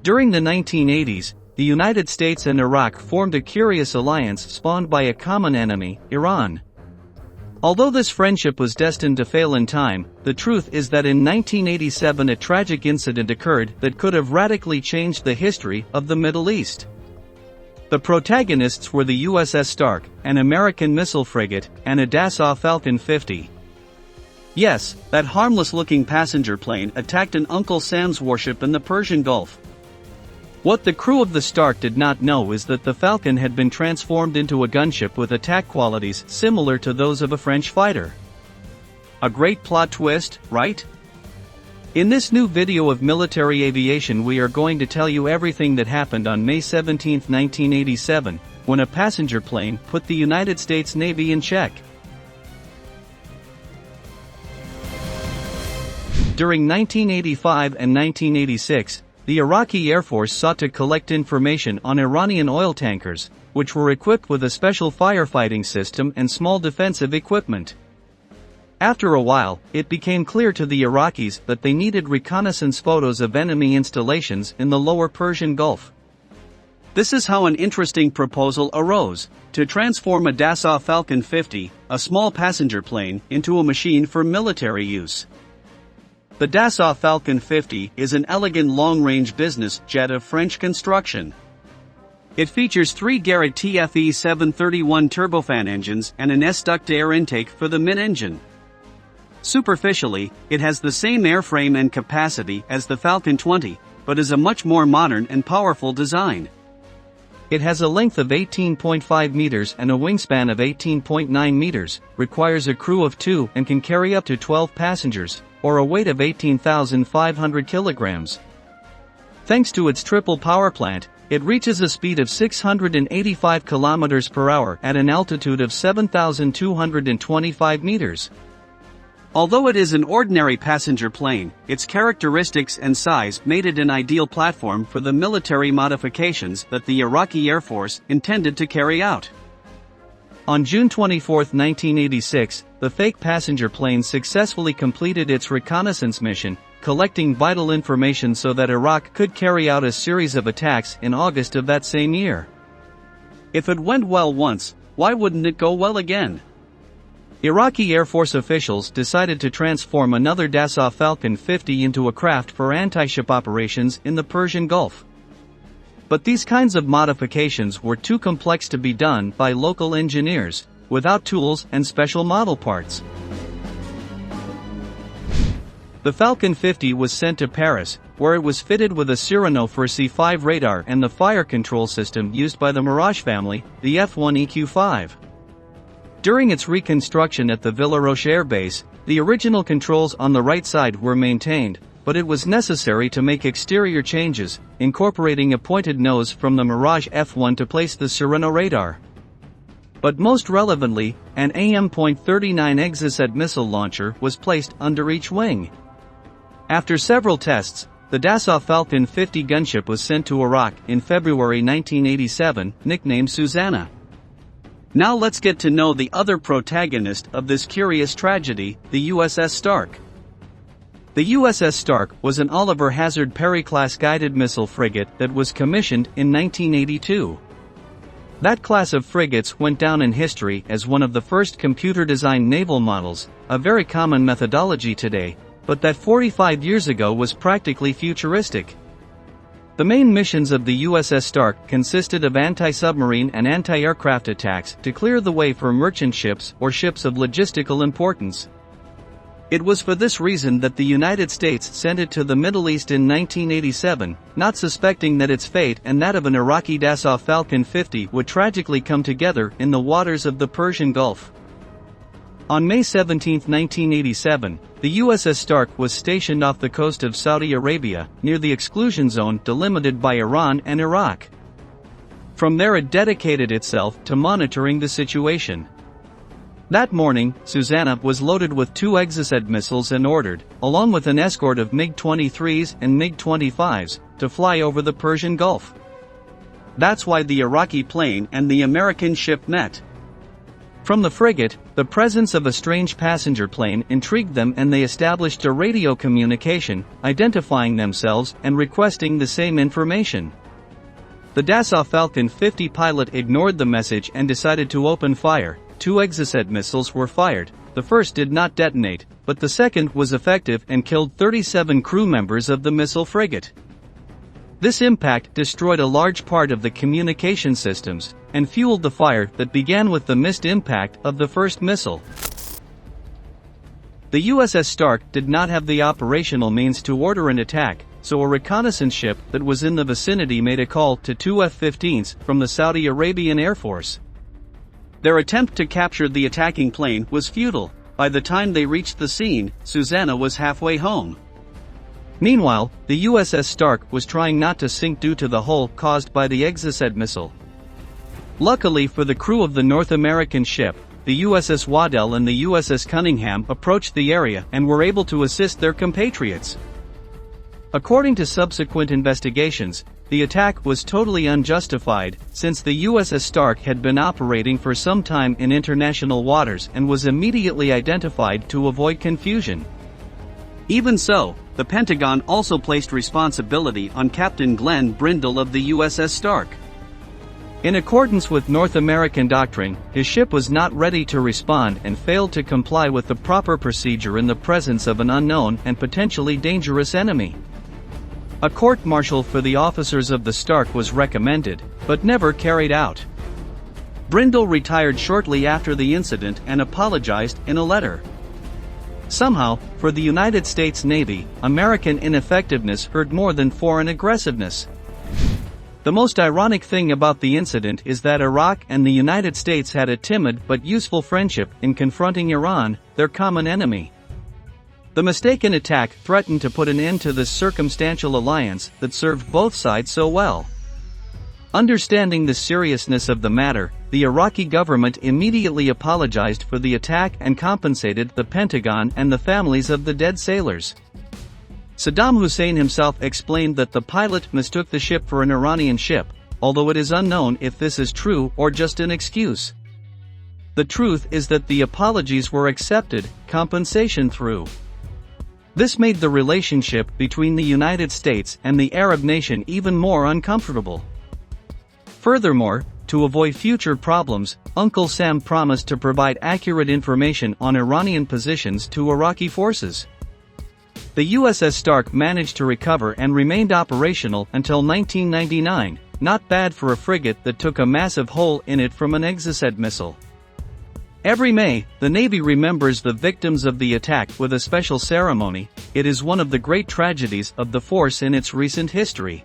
During the 1980s, the United States and Iraq formed a curious alliance spawned by a common enemy, Iran. Although this friendship was destined to fail in time, the truth is that in 1987 a tragic incident occurred that could have radically changed the history of the Middle East. The protagonists were the USS Stark, an American missile frigate, and a Dassault Falcon 50. Yes, that harmless-looking passenger plane attacked an Uncle Sam's warship in the Persian Gulf. What the crew of the Stark did not know is that the Falcon had been transformed into a gunship with attack qualities similar to those of a French fighter. A great plot twist, right? In this new video of military aviation we are going to tell you everything that happened on May 17, 1987, when a passenger plane put the United States Navy in check. During 1985 and 1986, the Iraqi Air Force sought to collect information on Iranian oil tankers, which were equipped with a special firefighting system and small defensive equipment. After a while, it became clear to the Iraqis that they needed reconnaissance photos of enemy installations in the lower Persian Gulf. This is how an interesting proposal arose: to transform a Dassault Falcon 50, a small passenger plane, into a machine for military use. The Dassault Falcon 50 is an elegant long-range business jet of French construction. It features 3 Garrett TFE 731 turbofan engines and an S-duct air intake for the mid-engine. Superficially, it has the same airframe and capacity as the Falcon 20, but is a much more modern and powerful design. It has a length of 18.5 meters and a wingspan of 18.9 meters, requires a crew of 2 and can carry up to 12 passengers, or a weight of 18,500 kilograms. Thanks to its triple power plant, it reaches a speed of 685 kilometers per hour at an altitude of 7,225 meters. Although it is an ordinary passenger plane, its characteristics and size made it an ideal platform for the military modifications that the Iraqi Air Force intended to carry out. On June 24, 1986, the fake passenger plane successfully completed its reconnaissance mission, collecting vital information so that Iraq could carry out a series of attacks in August of that same year. If it went well once, why wouldn't it go well again? Iraqi Air Force officials decided to transform another Dassault Falcon 50 into a craft for anti-ship operations in the Persian Gulf. But these kinds of modifications were too complex to be done by local engineers, without tools and special model parts. The Falcon 50 was sent to Paris, where it was fitted with a Cyrano for C5 radar and the fire control system used by the Mirage family, the F1EQ5. During its reconstruction at the Villaroche Air Base, the original controls on the right side were maintained, but it was necessary to make exterior changes, incorporating a pointed nose from the Mirage F1 to place the Cyrano radar. But most relevantly, an AM.39 Exocet missile launcher was placed under each wing. After several tests, the Dassault Falcon 50 gunship was sent to Iraq in February 1987, nicknamed Susanna. Now let's get to know the other protagonist of this curious tragedy, the USS Stark. The USS Stark was an Oliver Hazard Perry-class guided missile frigate that was commissioned in 1982. That class of frigates went down in history as one of the first computer-designed naval models, a very common methodology today, but that 45 years ago was practically futuristic. The main missions of the USS Stark consisted of anti-submarine and anti-aircraft attacks to clear the way for merchant ships or ships of logistical importance. It was for this reason that the United States sent it to the Middle East in 1987, not suspecting that its fate and that of an Iraqi Dassault Falcon 50 would tragically come together in the waters of the Persian Gulf. On May 17, 1987, the USS Stark was stationed off the coast of Saudi Arabia, near the exclusion zone delimited by Iran and Iraq. From there it dedicated itself to monitoring the situation. That morning, Susanna was loaded with 2 Exocet missiles and ordered, along with an escort of MiG-23s and MiG-25s, to fly over the Persian Gulf. That's why the Iraqi plane and the American ship met. From the frigate, the presence of a strange passenger plane intrigued them and they established a radio communication, identifying themselves and requesting the same information. The Dassault Falcon 50 pilot ignored the message and decided to open fire. 2 Exocet missiles were fired. The first did not detonate, but the second was effective and killed 37 crew members of the missile frigate. This impact destroyed a large part of the communication systems, and fueled the fire that began with the missed impact of the first missile. The USS Stark did not have the operational means to order an attack, so a reconnaissance ship that was in the vicinity made a call to 2 F-15s from the Saudi Arabian Air Force. Their attempt to capture the attacking plane was futile. By the time they reached the scene, Susanna was halfway home. Meanwhile, the USS Stark was trying not to sink due to the hole caused by the Exocet missile. Luckily for the crew of the North American ship, the USS Waddell and the USS Cunningham approached the area and were able to assist their compatriots. According to subsequent investigations, the attack was totally unjustified, since the USS Stark had been operating for some time in international waters and was immediately identified to avoid confusion. Even so, the Pentagon also placed responsibility on Captain Glenn Brindle of the USS Stark. In accordance with North American doctrine, his ship was not ready to respond and failed to comply with the proper procedure in the presence of an unknown and potentially dangerous enemy. A court-martial for the officers of the Stark was recommended, but never carried out. Brindle retired shortly after the incident and apologized in a letter. Somehow, for the United States Navy, American ineffectiveness hurt more than foreign aggressiveness. The most ironic thing about the incident is that Iraq and the United States had a timid but useful friendship in confronting Iran, their common enemy. The mistaken attack threatened to put an end to this circumstantial alliance that served both sides so well. Understanding the seriousness of the matter, the Iraqi government immediately apologized for the attack and compensated the Pentagon and the families of the dead sailors. Saddam Hussein himself explained that the pilot mistook the ship for an Iranian ship, although it is unknown if this is true or just an excuse. The truth is that the apologies were accepted, compensation through. This made the relationship between the United States and the Arab nation even more uncomfortable. Furthermore, to avoid future problems, Uncle Sam promised to provide accurate information on Iranian positions to Iraqi forces. The USS Stark managed to recover and remained operational until 1999, not bad for a frigate that took a massive hole in it from an Exocet missile. Every May, the Navy remembers the victims of the attack with a special ceremony. It is one of the great tragedies of the force in its recent history.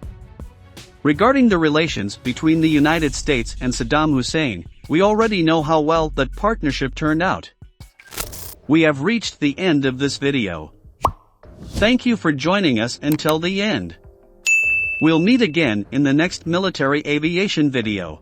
Regarding the relations between the United States and Saddam Hussein, we already know how well that partnership turned out. We have reached the end of this video. Thank you for joining us until the end. We'll meet again in the next military aviation video.